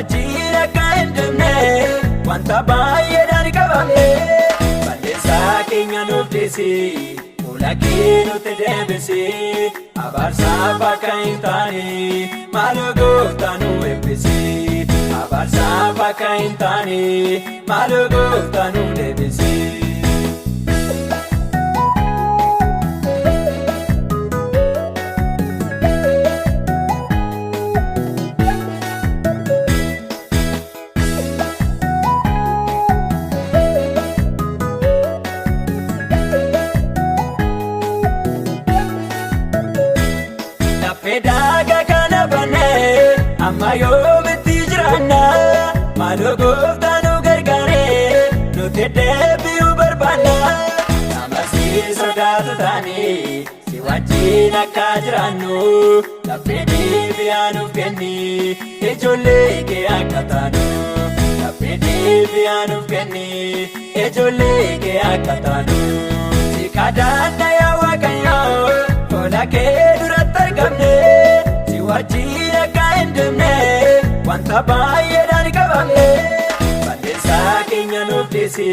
wajjin akka hin dhumne wanta baay'eedhaan qabamne balleessaa keenya nuuf dhiisi fuula kee nutti deebisi abaarsaaf akka hin taane maaloo gooftaa nu eebbisi abaarsaaf akka hin taane maaloo gooftaa nu deebisi. Daga kana bane amma yoomitti jiraanna maaloo gooftaa nu gargaare nuti deebi'uu barbaanna nama si sodaatu taane si wajjin akka jiraannu laphee deebi'aa nuuf kenni ijoollee kee akka taanu laphee deebi'aa nuuf kenni ijoollee kee akka taanu si kadhanna yaa Waaqayyoo fuula kee duratti argamne si wajjin akka hin dhumne wanta baay'eedhaan qabamne balleessaa keenya nuuf dhiisi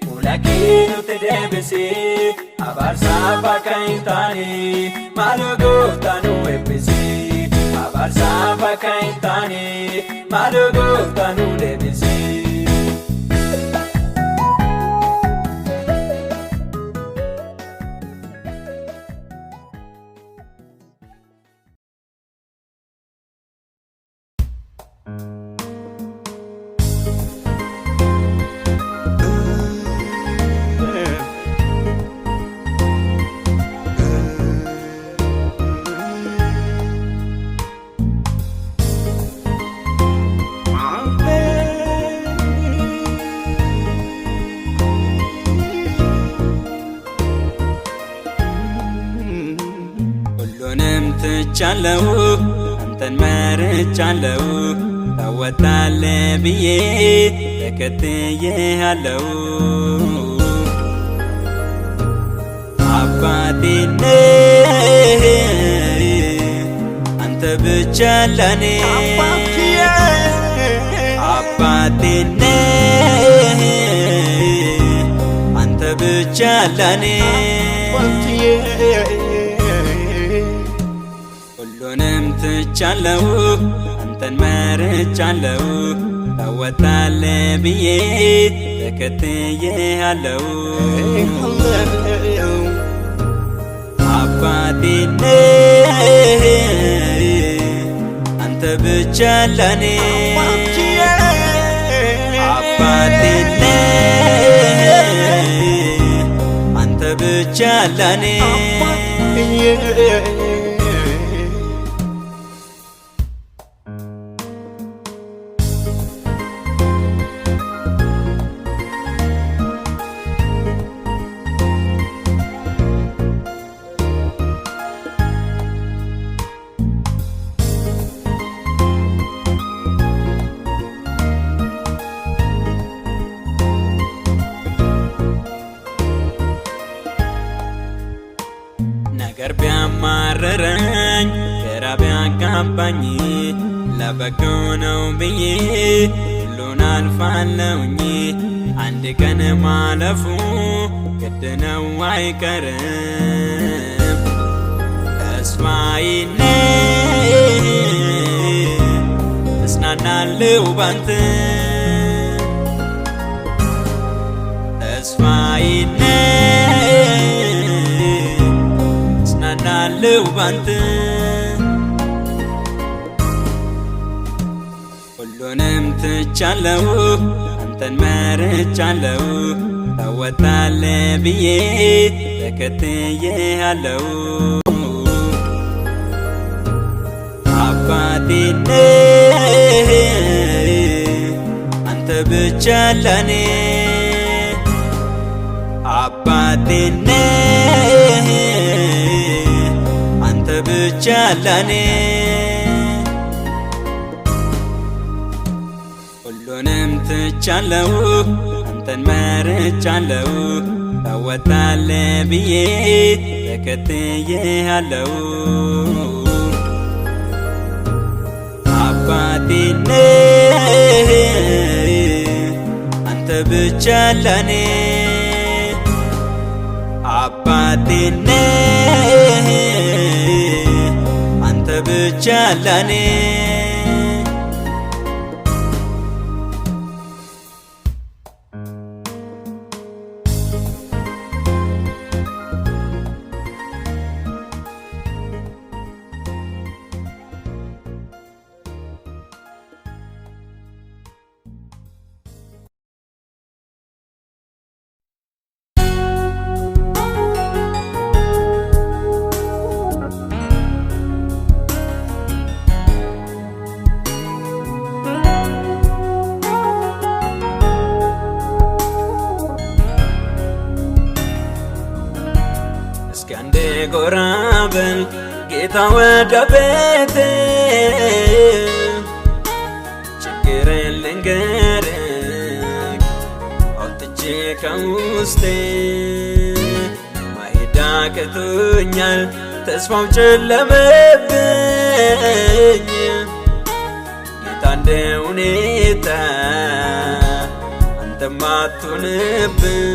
fuula kee nutti deebisi abaarsaaf akka hin taane maaloo gooftaa nu eebbisi abaarsaaf akka hin taane maaloo gooftaa nu deebisi. ትቻለው አንተን መርጫለው ታወጣለህ ብዬ ተከትዬሃለው አባቴ ነህ አንተ ብቻ ለኔ አባቴ ነህ አንተ ብቻ ለኔ ሁሉንም ትቻለው አንተን መርጫለው ታወጣለህ ብዬ ተከትዬሃለው አባቴ ነህ አንተ ብቻ ለኔ አባቴ ነህ አንተ ብቻ ለኔ ነገር ቢያማርረኝ ግራ ቢያጋባኝ ለበጎ ነው ብዬ ሁሉን አልፋለሁኝ አንድ ቀን ማለፉ ግድ ነው አይቀርም ተስፋዬ ነህ እጽናናለሁ ባንተ ተስፋዬ ናለው ባንተ ሁሉንም ትቻለው አንተን መርጫለው ታወጣለህ ብዬ ተከትዬሃለው አባቴ ነህ አንተ ብቻ ለኔ አባቴ ነህ ብቻ ለኔ ሁሉንም ትቻለው አንተን መርጫለው ታወጣለህ ብዬ ተከትዬሃለው አባቴ ነህ ብቻ ለኔ አባቴ ነህ አንተ ብቻ ለኔ እስኪያንዴ ጎራ በል ጌታ ወደ ቤቴ ችግሬን ልንገርህ አውጥቼ ከውስጤ ማሄድ አቅቶኛል ተስፋው ጨለመብኝ ጌታ እንደ ሁኔታ አንተም አትሁንብኝ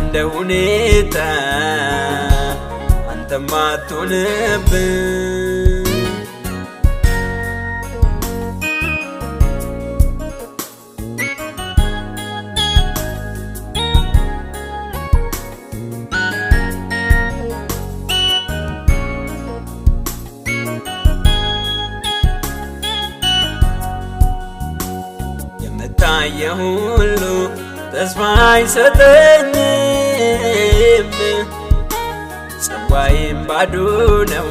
እንደ ሁኔታ አንተም አትሁንብኝ የምታየ ሁሉ ተስፋ አይሰጠኝም ጽዋዬም ባዶ ነው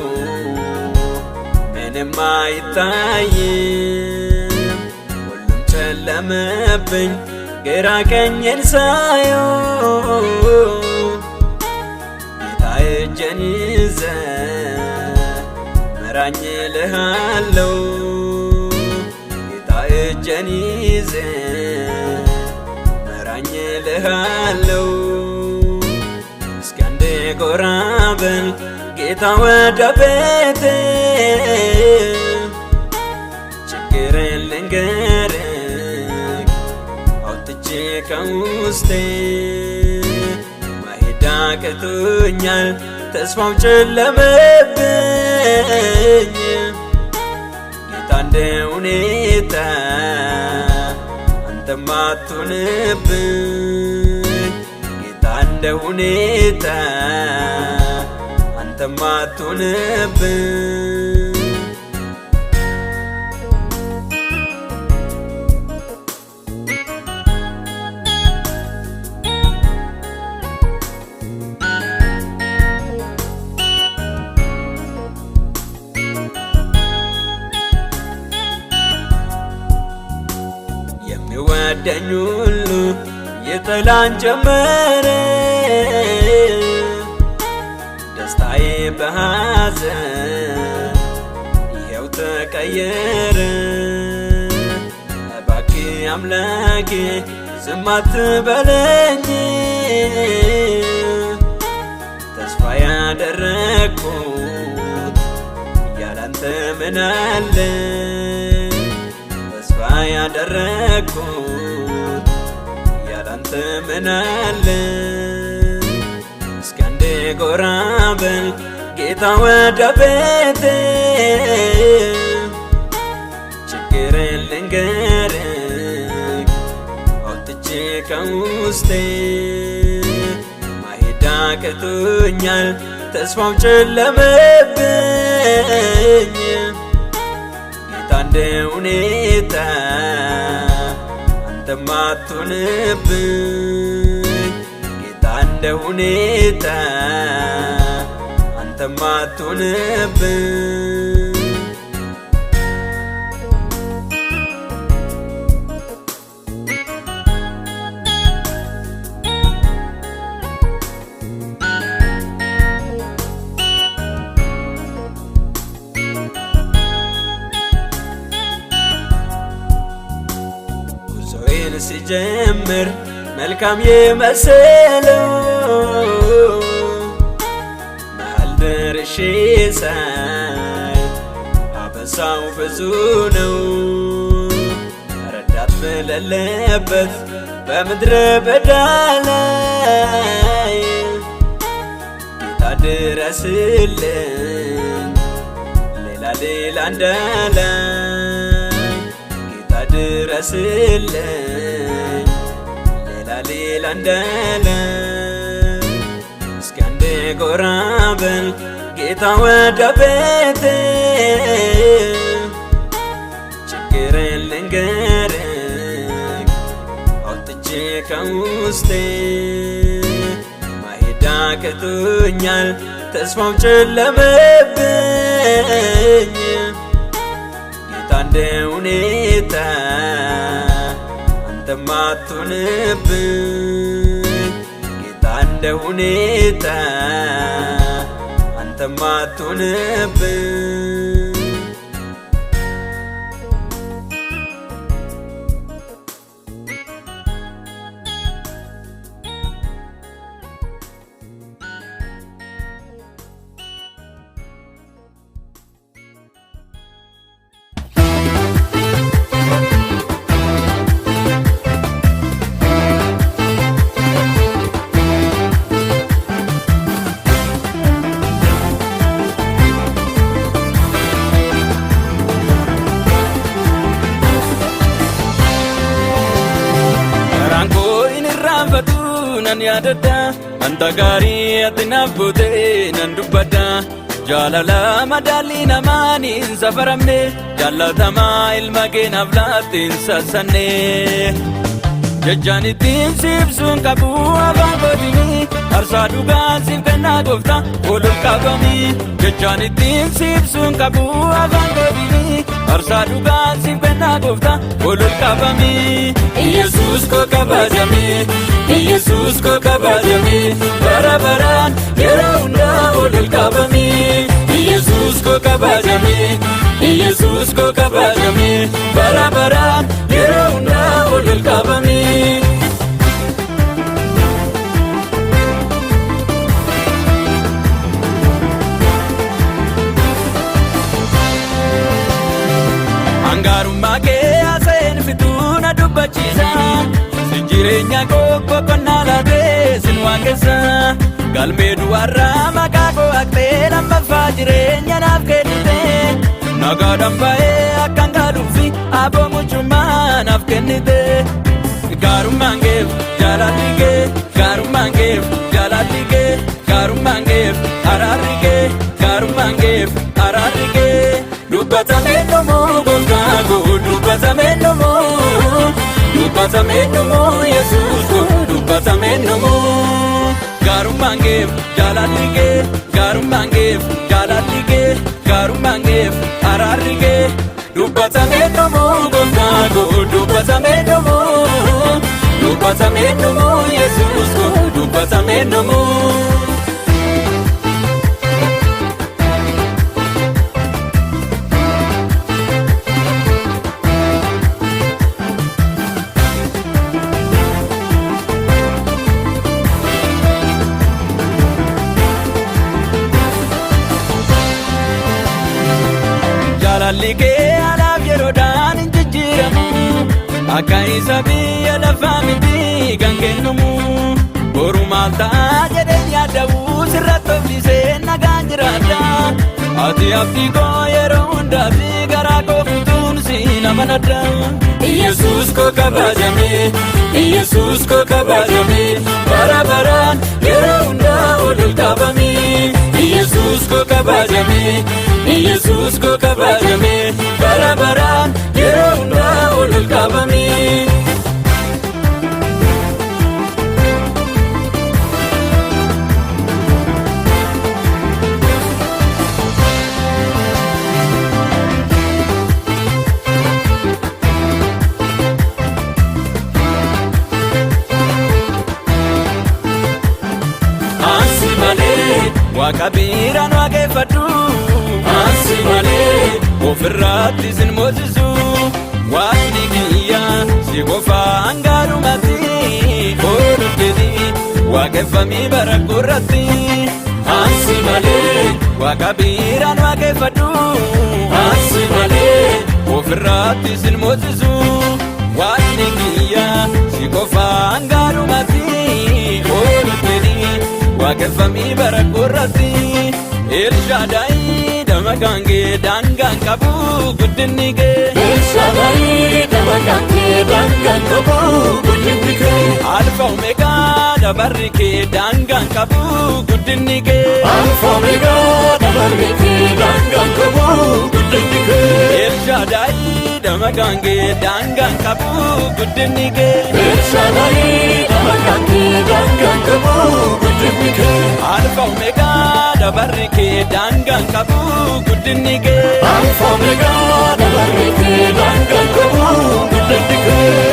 ምንም አይታይም ሁሉም ጨለመብኝ ግራ ቀኜን ሳየው ጌታ እጄን ይዘህ ምራኝ እልሃለሁ ጌታ እጄን ይዘህ እልሃለሁ እስኪያንዴ ጎራ በል ጌታ ወደ ቤቴ ችግሬን ልንገርህ አውጥቼ ከውስጤ ማሄድ አቅቶኛል ተስፋው ጨለመብኝ ጌታ እንደ ሁኔታ አንተም አትሁንብኝ ጌታ እንደ ሁኔታ አንተም አትሁንብኝ የሚወደኝ ሁሉ ይጠላኝ ጀመረ ደስታዬ በሐዘን ይኸው ተቀየረ እባክህ አምላኬ ዝም አትበለኝ ተስፋ ያደረግኩት ያላንተ ምን አለ ተስፋ ያደረግኩት ያላንተ ምን አለ እስኪያንዴ ጎራ በል ጌታ ወደ ቤቴ ችግሬን ልንገርህ አውጥቼ ከውስጤ ማሄድ አቅቶኛል ተስፋው ጨለመብኝ ጌታ እንደ ሁኔታ አንተም አትሁንብኝ ጌታ እንደ ሁኔታ አንተም አትሁንብኝ ሲጀምር መልካም የመሰለው መሃል ደርሼ ሳይ አበሳው ብዙ ነው ረዳት በሌለበት በምድረ በዳ ላይ ጌታ ድረስልኝ ሌላ እንዳላይ ጌታ ድረስልኝ ሌላ እንዳላይ እስኪ አንዴ ጎራ በል ጌታ ወደ ቤቴ ችግሬን ልንገርህ አውጥቼ ከውስጤ ማሄድ አቅቶኛል ተስፋው ጨለመብኝ ጌታ እንደ ሁኔታ አንተማ አትሁንብኝ ጌታ እንደ ሁኔታ አንተማ አትሁንብኝ nan yaadadha wanta gaarii ati naaf goote nan dubbadha jaalala madaalli namaan hin safaramne jaallatamaa ilma kee naaf laatte hin sassanne jechaan ittiin siibsuun qabu afaan kootiini aarsaa dhugaa siif kennaa gooftaa ol qabami jechaan ittiin siibsuun qabu afaan kootiini aarsaa dhugaa siif kennaa gooftaa ol qabami Yesuus koo kabajame Yesuus ko kabajame bara baraan yeroo hundaa ol qabame Yesuus ko kabajame Yesuus ko kabajame bara baraan yeroo hundaa ol qabame Angaarummaa kee haasa'een fituuna dubbachiisa jireenya koo boqonnaa laatee sin waaqessa galmee du'arraa maqaa koo haqxee lammaffaa jireenya naaf kennite nagaadhaan ba'ee akkan gaaluufi aboo muchummaa naaf kennite gaarummaan keef jaalalli kee gaarummaan keef jaalalli kee gaarummaan keef araarri kee gaarummaan keef araarri kee dubbatamee dhumoo gooftaa koo dubbatamee dhumoo dubbatamee dhumoo Yesuus koo dubbatamee dhumoo gaarummaan keef jaalalli kee gaarummaan keef jaalalli kee gaarummaan keef araarri kee dubbatamee dhumoo gooftaa koo dubbatamee dhumoo dubbatamee dhumoo Yesuus koo dubbatamee dhumoo jaalalli kee anaaf yeroodhaan hin jijjiiramu akka isa biyya lafaa miti kan kennamu boru maal ta'a jedheen yaada'u sirratti ofisee nagaan jiraadha ati abdii koo yeroo hundaa fi garaa koo fuutuun siin amanadha Yesuus koo kabajame Yesuus koo kabajame bara baraan yeroo hundaa ol qabame Yesuus koo kabajame Yesuus koo kabajame bara baraan yeroo hundaa ol qabame Ansi malee waaqa biiraan waaqeffadhu Ansi malee ofirratti sin moosisu waaqni kiyya si qofaa hangaarumatti oolufeeti waaqeffamii bara gurratti Ansi malee waaqa biiraan waaqeffadhu Ansi malee ofirratti sin moosisu waaqni galanni kiyya si qofaan gaarumatti ooluteni waaqeffamii bara qorratti Elshaddai damakaan kee daangaan qabu guddinni kee Elshaddai damakaan kee daangaan qabu guddinni kee Alfa Omeegaa dabarri kee daangaan qabu guddinni kee Alfa Omeegaa dabarri kee daangaan qabu guddinni kee Elshaddai damakaan kee daangaan qabu guddinni kee Elshaddai damakaan kee daangaan qabu guddinni kee Alfa Omeegaa dabarri kee daangaan qabu guddinni kee Alfa Omeegaa dabarri kee daangaan qabu guddinni kee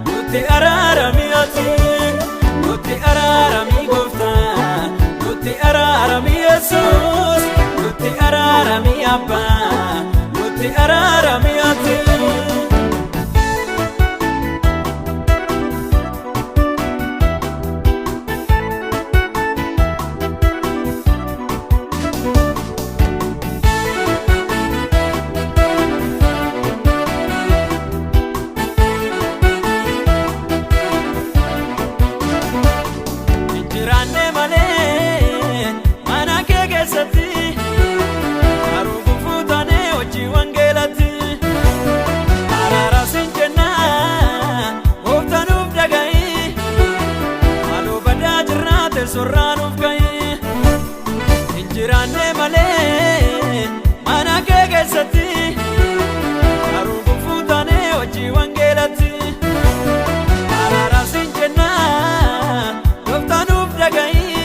Nuti araarami ati, nuti araarami gooftaa, nuti araarami Yesuus, nuti araarami Abbaa, nuti araarami ati. Sorraanuuf ka'ee injiraanne malee mana kee keessatti garuu gufuu taanee hojii wangeelatti araara siin jennaa gooftaanuuf dhaga'ii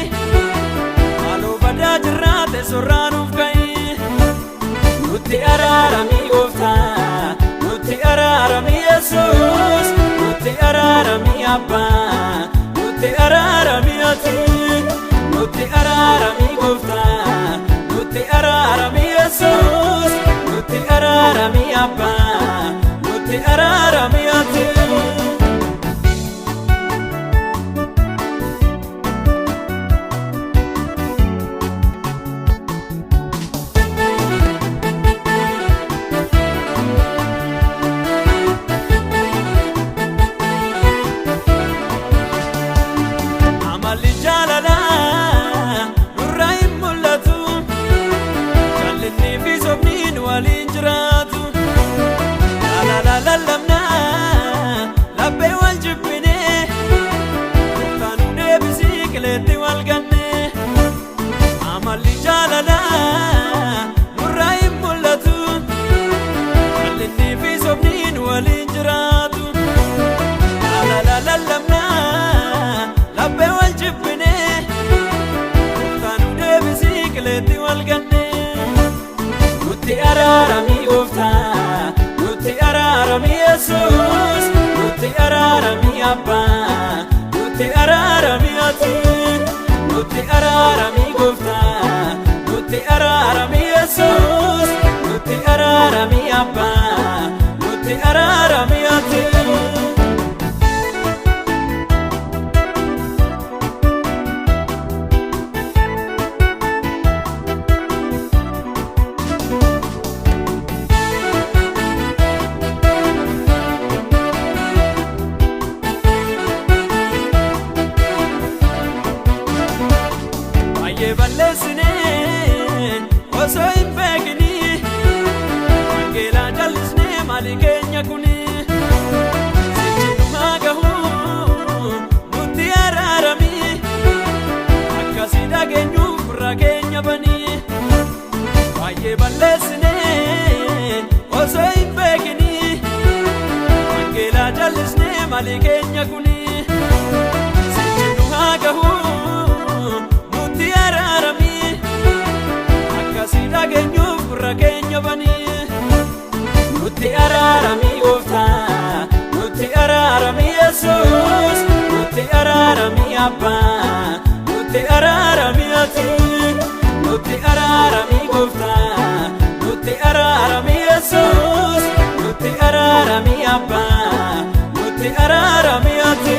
haaloo badaa jirraate sorraanuuf ka'ee nutti araarami gooftaa nutti araarami Yesuus nutti araarami Abbaa nutti araarami ati nutti araarami gooftaa nutti araarami Yesuus nutti araarami Abbaa nutti araarami ati. Nutti araarami gooftaa nutti araarami Yesuus nutti araarami Abbaa nutti araarami ati nutti araarami gooftaa nutti araarami Yesuus nutti araarami Abbaa nutti araarami ati. yabani nutti araarami gooftaa nutti araarami Yesuus nutti araarami abbaa nutti araarami ati nutti araarami gooftaa nutti araarami Yesuus nutti araarami abbaa nutti araarami ati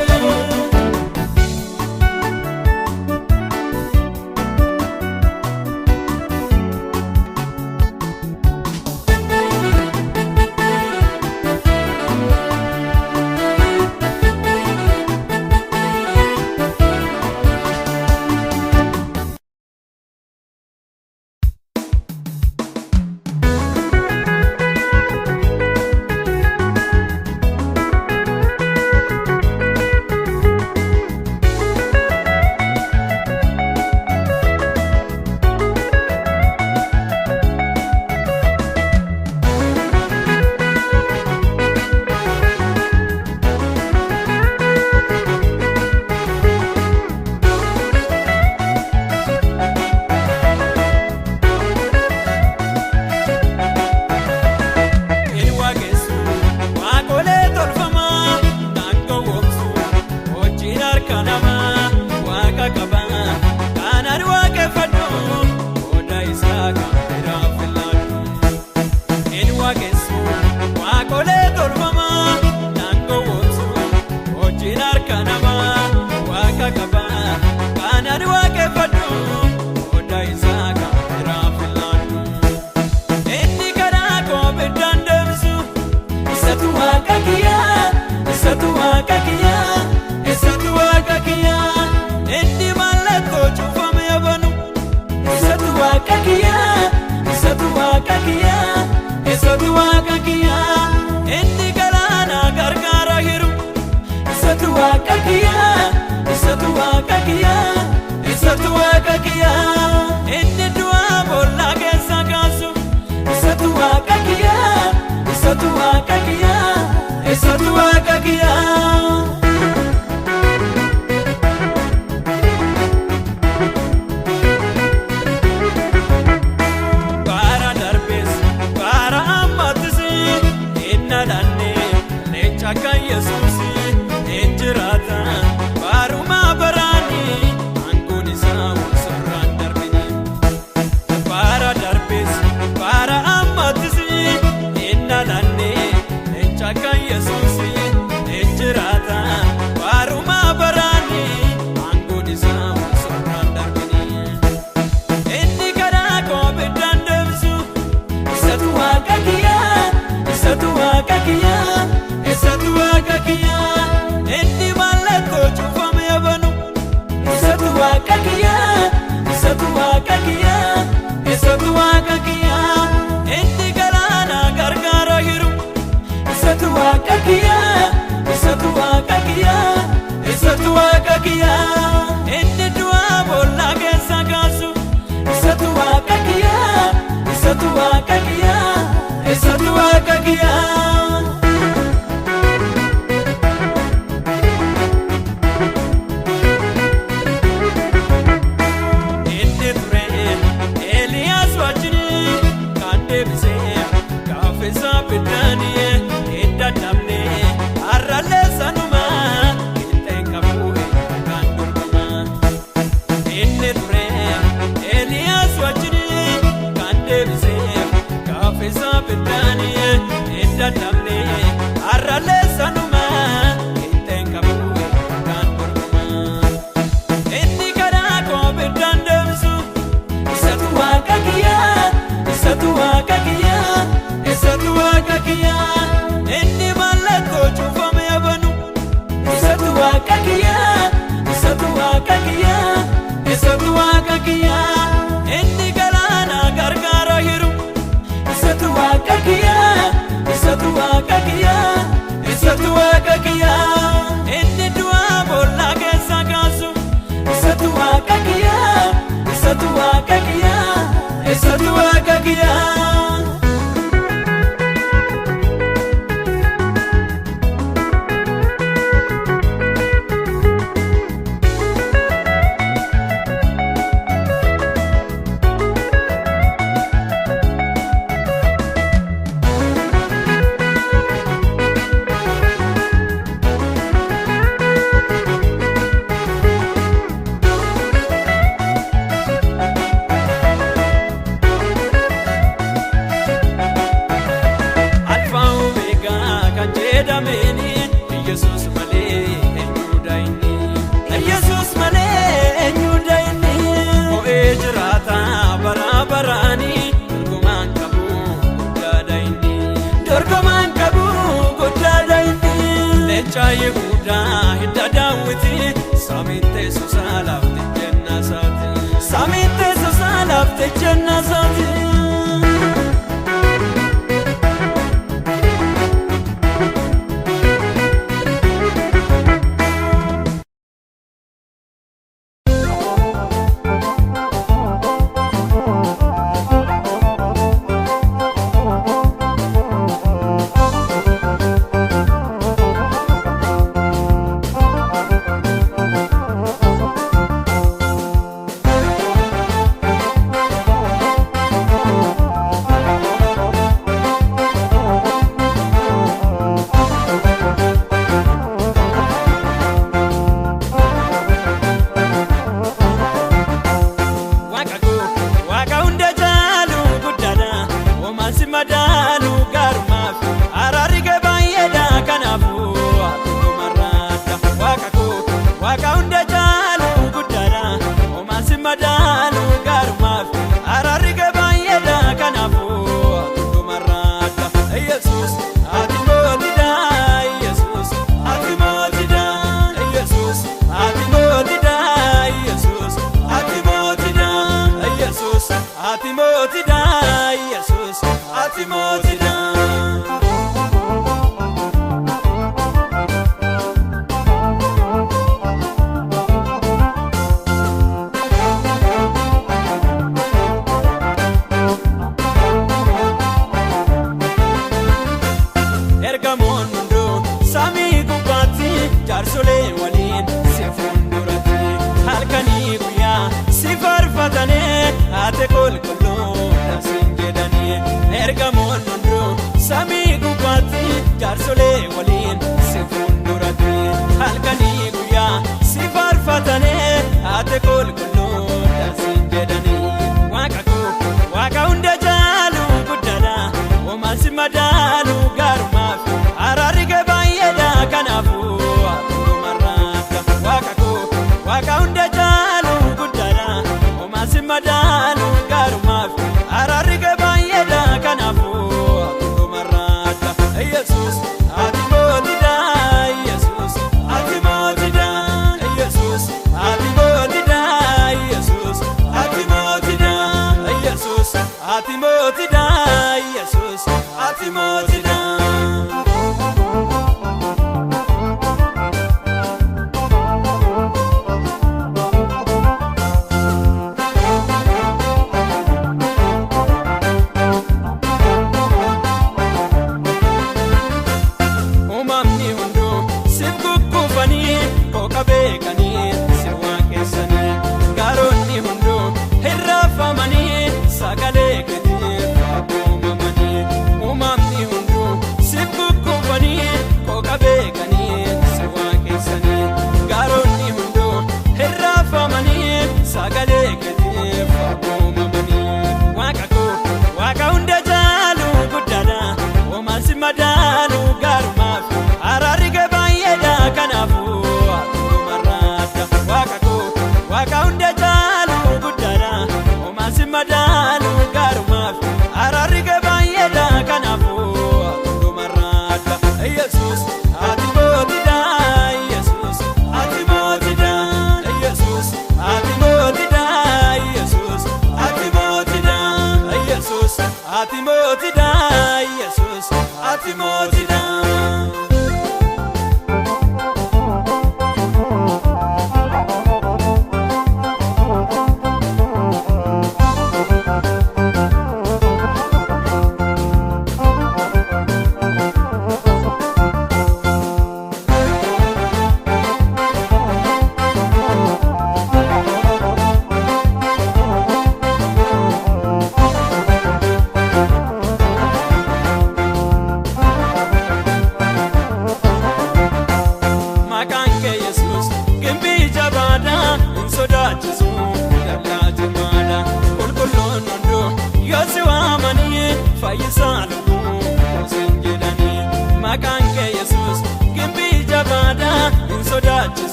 Yehuda hidda Daawiti Saminte susalafte jenna saati Saminte susalafte jenna saati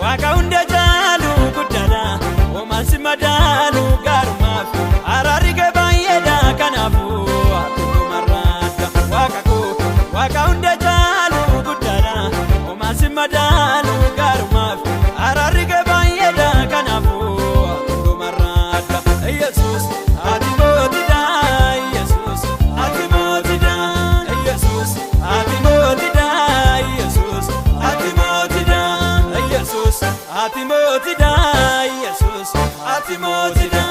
Waaqa hunda jaalu guddaadha, oomaansi madaalu gaaru. ati mootidha Yesus ati mootidha.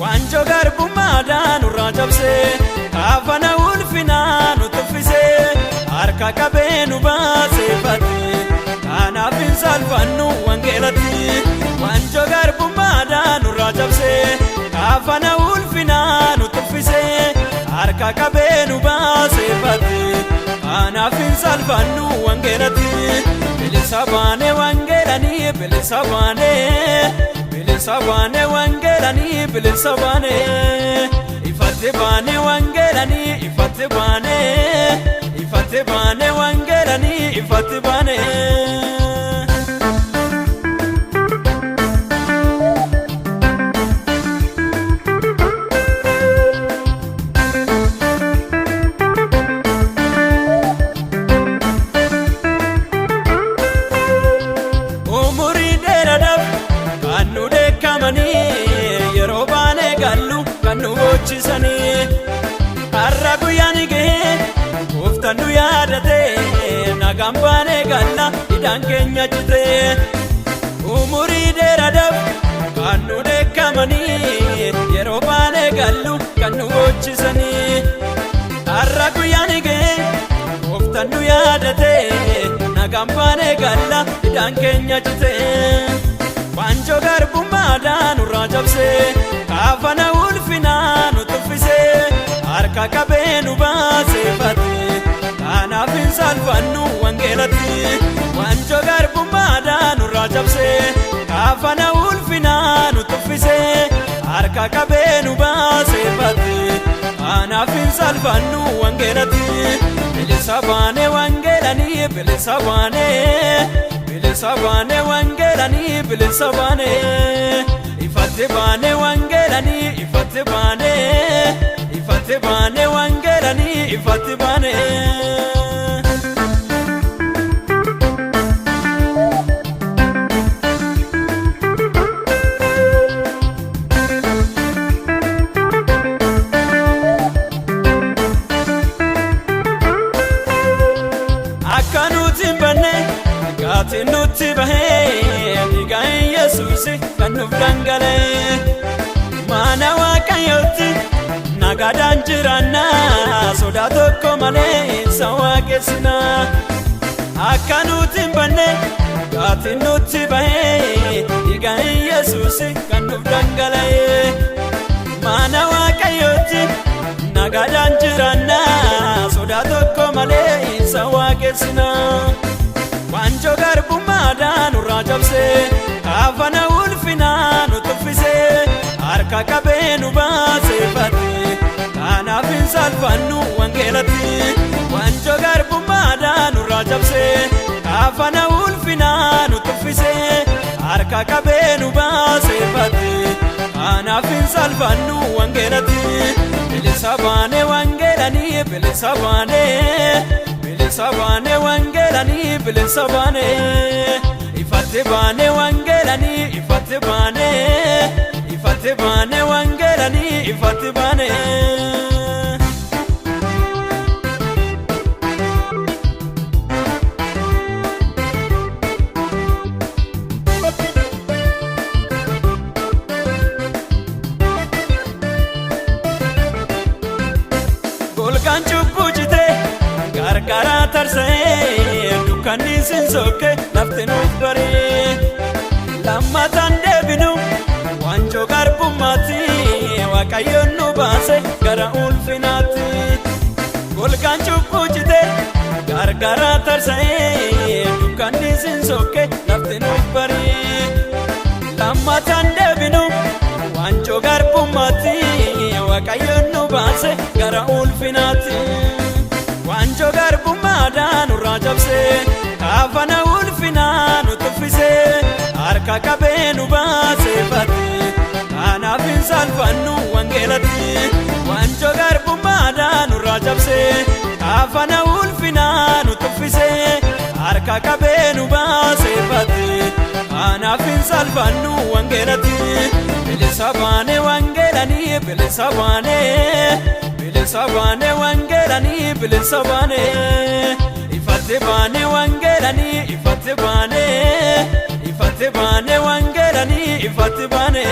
Wanjo garbummaadhaan nurraa cabsee kaafana ulfinaa nu tuffisee harka qabee nu baaseeffate kanaaf hin salphannu wangeelatti. Wanjo garbummaadhaan nurraa cabsee kaafana ulfinaa nu tuffisee harka qabee nu baaseeffate kanaaf hin salphannu wangeelatti. Bilisa baanee wangeelanii bilisa baanee bilisa baanee wangeelanii bilisa baanee ifate baanee wangeelanii ifate baanee wangeelanii ifate baanee. Yeroo baanee gallu kan nu boochisanii har'a guyyaan gahee gooftaan nu yaadate nagaan baanee galla hidhaan keenya citee. Umurii dheeraadhaaf kan nu dheekkamanii yeroo baanee gallu kan nu boochisanii har'a guyyaan gahee gooftaan nu yaadate nagaan baanee galla hidhaan keenya citee. Wanjo garbummaadhaan nurraa cabsee kaafana ulfinaa nu tuffisee harka qabee nu baaseeffate kanaaf hin salphannu wangeelatti. Wanjo garbummaadhaan nurraa cabsee kaafana ulfinaa nu tuffisee harka qabee nu baaseeffate kanaaf hin salphannu wangeelatti. Bilisa baanee wangeelanii bilisa baanee bilisa baanee wangeelanii bilisa baanee ifate baanee wangeelanii ifate baanee wangeelanii ifate baanee. Akka nuti hin banne gaati nutti bahee dhiigaan Yesuus kan nuuf dhangala'e mana Waaqayyootti nagaadhaan jiraanna sodaa tokko malee isa waaqessina. Akka nuti hin banne gaati nutti bahee dhiigaan Yesuus kan nuuf dhangala'e mana Waaqayyootti nagaadhaan jiraanna sodaa tokko malee isa waaqessina. Wanjo garbummaadhaan nurraa cabsee kaafana ulfinaa nu tuffisee harka qabee nu baaseeffate kanaaf hin salphannu wangeelatti. Wanjo garbummaadhaan nurraa cabsee kaafana ulfinaa nu tuffisee harka qabee nu baaseeffate kanaaf hin salphannu wangeelatti. Bilisa baanee wangeelanii bilisa baanee bilisa baanee wangeelanii bilisa baanee ifate baanee wangeelanii ifate baanee wangeelanii ifate baanee. Golgaan cubbuu citee gargaaraa tarsa'ee dukkanni sin sokke lafti nuuf baree lammataan deebinu wanjoo garbummaatti Waaqayyoon nu baase gara ulfinaatti. Golgaan cubbuu citee gargaaraa tarsa'ee dukkanni sin sokke lafti nuuf baree lammataan deebinu wanjoo garbummaatti Waaqayyoon nu baase gara ulfinaatti. wancho garbummaadhaan nurraa cabsee kaafana ulfinaa nu tuffisee harka qabee nu baaseeffate kanaaf hin salphannu wangeelatti wancho garbummaadhaan nurraa cabsee kaafana ulfinaa nu tuffisee harka qabee nu baaseeffate kanaaf hin salphannu wangeelatti bilisa baane wangeelanii bilisa baane wangeelanii bilisa baane ifate baane wangeelanii ifate baane wangeelanii ifate baane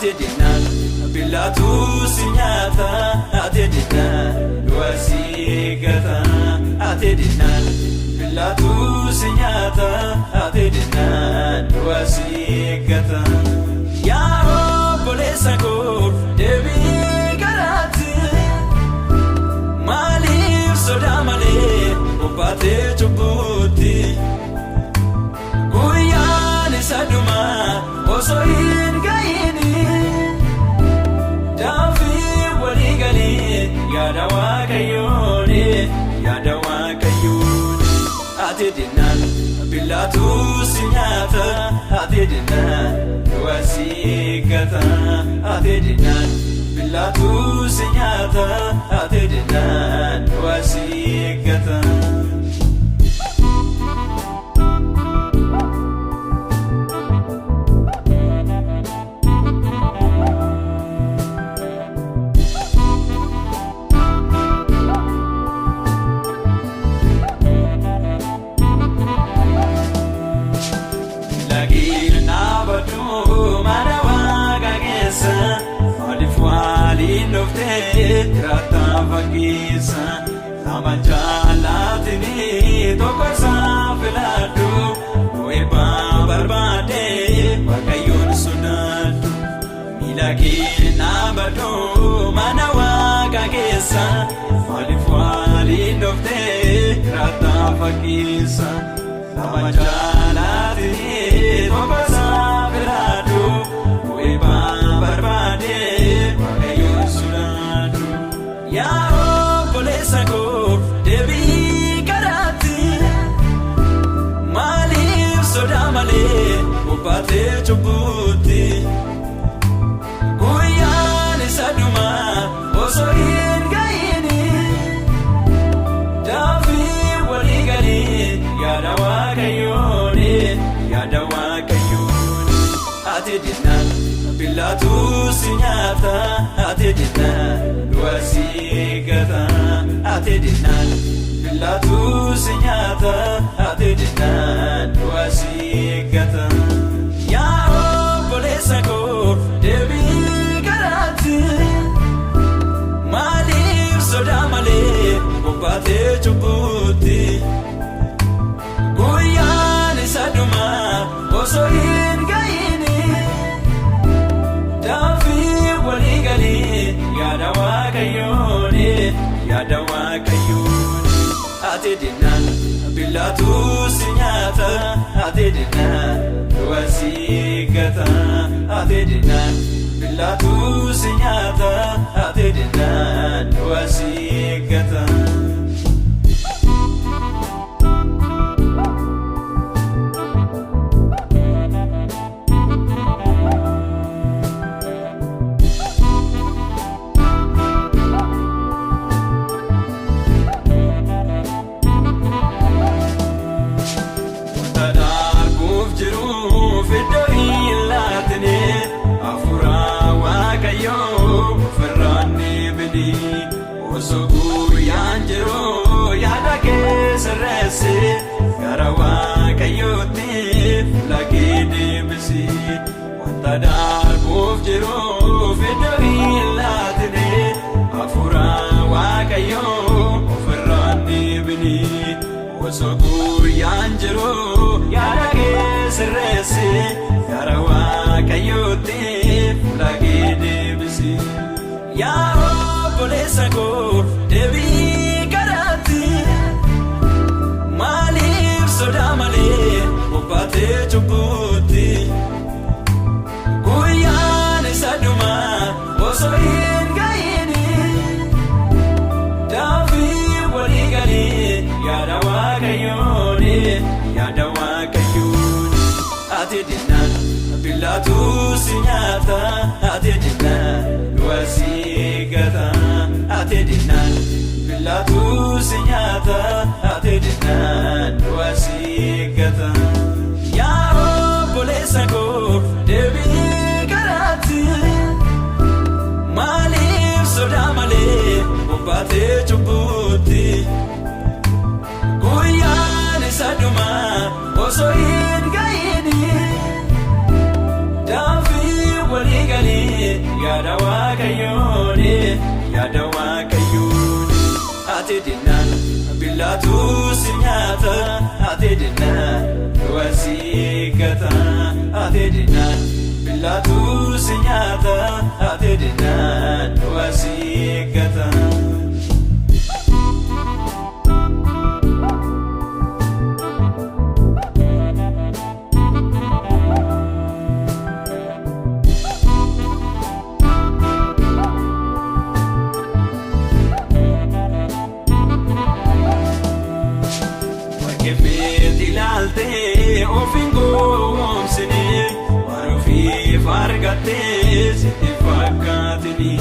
ate dinan bilatu sinyata ate dinan duasi gata ate dinan bilatu sinyata ate dinan duasi gata ya bolesa ko devi garati malif sodamale opate chubuti guyani saduma osoin gaini yada wakayone ate dinan bilatu sinyata ate dinan duasi gata ate dinan bilatu sinyata ate dinan duasi gata Rata fakisa nama jalatini tokosa filadu weba barbade wakayun sunadu milaki nabadu manawa kagesa malifwali nofte rata fakisa nama jalatini tokosa filadu weba barbade wakayun sunadu ya bolesa ko devi karati malif sodamale upate chubuti guyani saduma osoin gaini davi waligani yada wakayone ate dinan bilatu sinyata ate dinan duasi gata ate dinan bilatu sinyata ate dinan duasi gata ya bolesa ko devi garati malif sodamale upate chubuti guyani saduma osoin gaini davi waligani yada wakayone ate dinan bilatu sinyata ate dinan duasi gata ate dinan bilatu sinyata ate dinan duasi gata osoo guyyaan jiru yaada kee sirreessi gara Waaqayyootti lagee deebisi wanta darbuuf jiruuf iddoo hin laatine hafuura Waaqayyoo ofirraan deebini osoo guyyaan jiru yaada kee sirreessi gara Waaqayyootti lagee deebisi yaa obboleessa koo deebii karaatti maaliif sodaa malee bobbaatee cubbuutti guyyaan isa dhumaa osoo hin ga'ini daafii walii galii yaada Waaqayyooni yaada Waaqayyooni ati dinnaan billaatu si nyaata ati dinnaan du'a si gata ati dinnaan billaatu si nyaata ati dinnaan du'a si gata yaa obboleessa koo deebii karaatti maaliif sodaa malee bobbaatee cubbuutti guyyaan isa dhumaa osoo hin ga'ini daafii walii galii yaada Waaqayyooni yaada Waaqayyooni ati dinnaan billaatu si nyaata ati dinnaan du'a si gata ati dinnaan billaatu si nyaata ati dinnaan du'a si gata ofin goomsine waan ofiif argattee sitti fakkaatini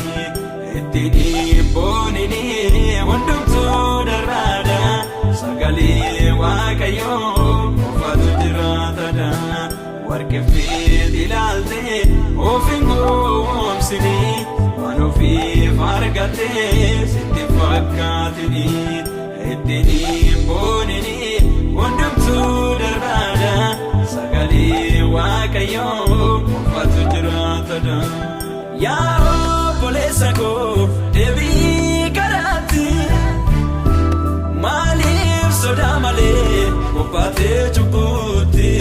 ittiin boonini hundumtuu darraadha sagalee Waaqayyoo qofatu jiraatadha warqeeffameet ilaaltee ofin goomsine waan ofiif argattee sitti fakkaatini ittiin boonini hundumtuu darbaadha sagalee Waaqayyoo qofatu jiraatadha yaa obboleessa koo deebii karaatti maaliif sodaa malee bobbaatee cubbuutti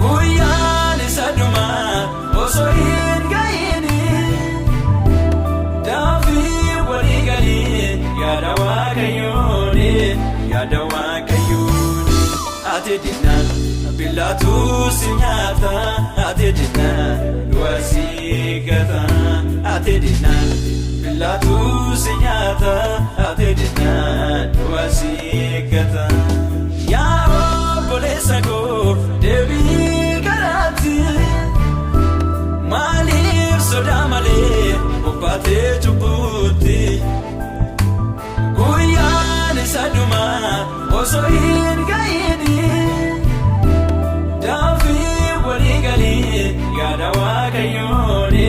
guyyaan isa dhumaa osoo hin ga'ini daafii walii galii yaada Waaqayyooni yaada Waaqayyooni ati dinnaan billaatu si nyaata ati dinnaan du'a si gata ati dinnaan billaatu si nyaata ati dinnaan du'a si gata yaa obboleessa koo deebii karaatti maaliif sodaa malee bobbaatee cubbuutti guyyaan isa dhumaa osoo hin ga'ini daafii walii galii yaada Waaqayyooni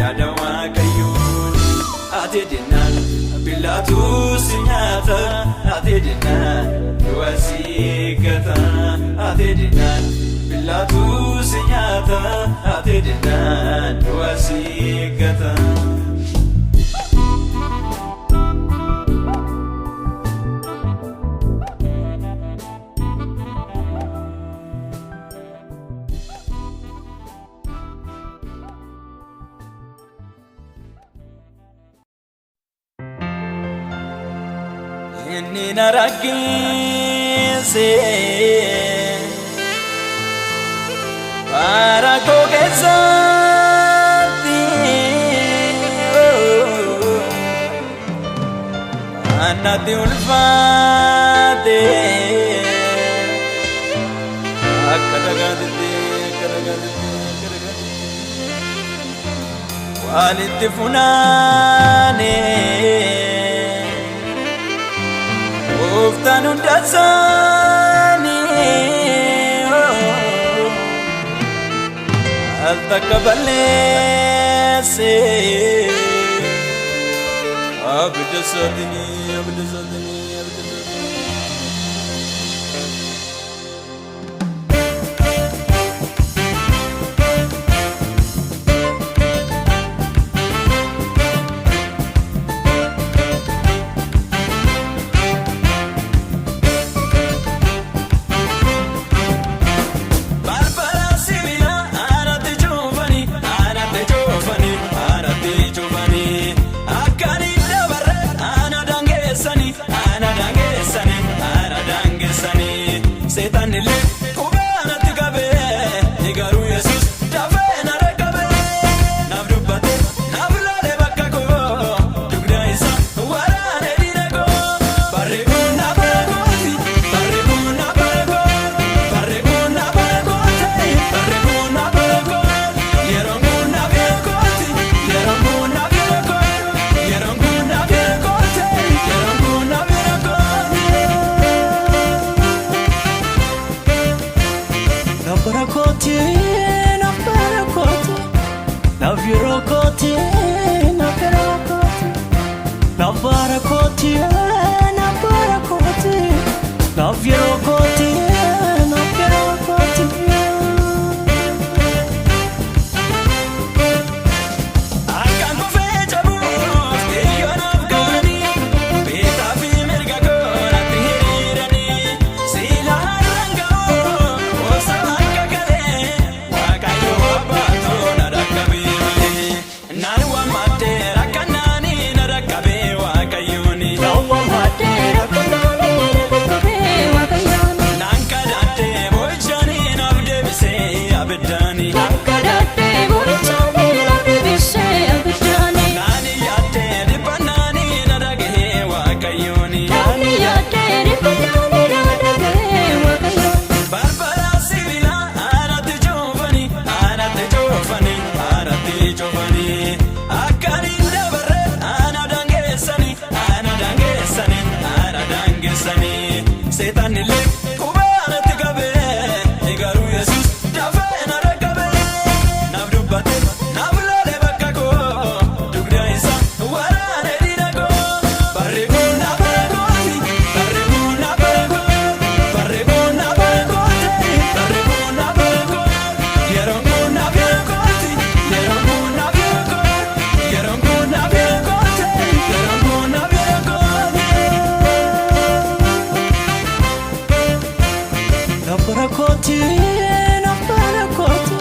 yaada Waaqayyooni ati dinnaan billaatu si nyaata ati dinnaan du'a si gata ati dinnaan billaatu si nyaata ati dinnaan du'a si gata inni na rakkise bara koo keessatti annatti ulfaate akka dhagaatitti walitti funaane Uftan undasani Al takabalese abidda sootini abidda sootini abidda sootini. Setan ile kubana tigabe nigaru Yesus dafe na rekabe nabdubate nablale bakako dugda isa warane dinago barreguna baragoti barreguna baragoti barreguna baragoti barreguna baragoti yeronguna baragoti yeronguna baragoti yeronguna baragoti yeronguna baragoti. Nabarakoti, nabarakoti, navirokoti, navirokoti, nabarakoti, nabarakoti, navirokoti, navirokoti. Akan kufee jabuuf iyyoon afgaani, beekaa fi mirga koorratti hiriirani, siila haranga'oo obsa akka galee, waaqayyo abbaatoo na dhaqqabee malee. Naan waammattee rakkanaani na dhaqqabee waaqayyooni. Naan kadhattee boo'ichaanii naaf deebisee abiddaani. Naan iyyattee dhiphannaani na dhagahee waaqayyooni. Balbala sibiilaa anatti cuufanii, anatti cuufanii, anatti cuufanii. Akkaniin dabarre ana dangeessanii, ana dangeessanii, ana dangeessanii. Seetaan illee qubaanatti qabee garuu Yesus dafee na dhaqqabee naaf dubbate naaf lole bakka koo dugda isa waraane dinagoo barreeffamna baragooti barreeffamna baragooti barreeffamna baragooti barreeffamna baragooti yeroon kun naaf baragooti yeroon kun naaf baragooti yeroon kun naaf baragooti yeroon kun naaf baragooti. Nabarakoti, nabarakoti,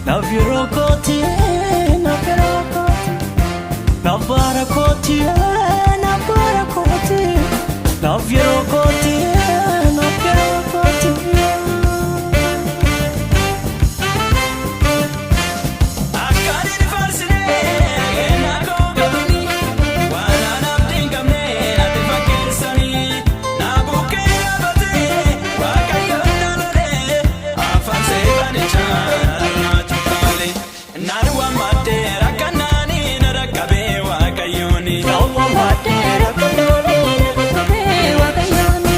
navirokoti, navirokoti, nabarakoti, nabarakoti, navirokoti, navirokoti. Akkaniin faarsinee naakoo galanii waan anaaf dinqamnee ati fakkeessanii na bukkee dhaabatee waaqayyoon naannolee afaan seexanichaa narraa cuqqaalee naan waammattee rakkanaanii na dhaqqabee waaqayyooni.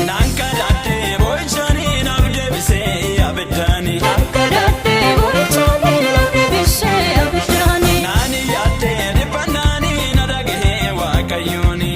Naan kadhattee boo'ichaanii naaf deebisee abiddaani. Naan iyyattee dhiphannaanii na dhagahee waaqayyooni.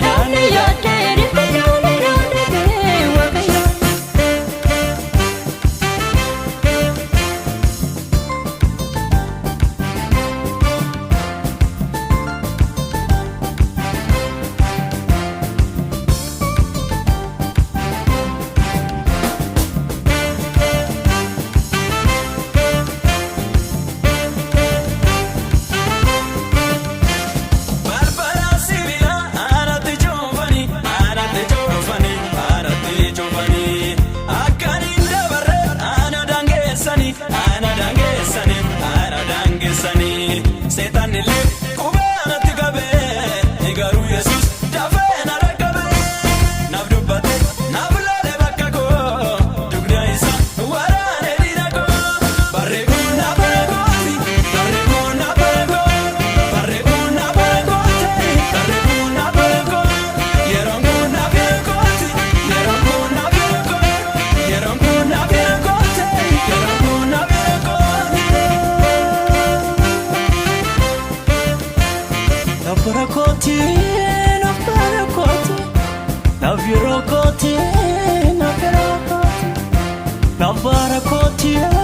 Nabira koti, nabira koti, nabara koti.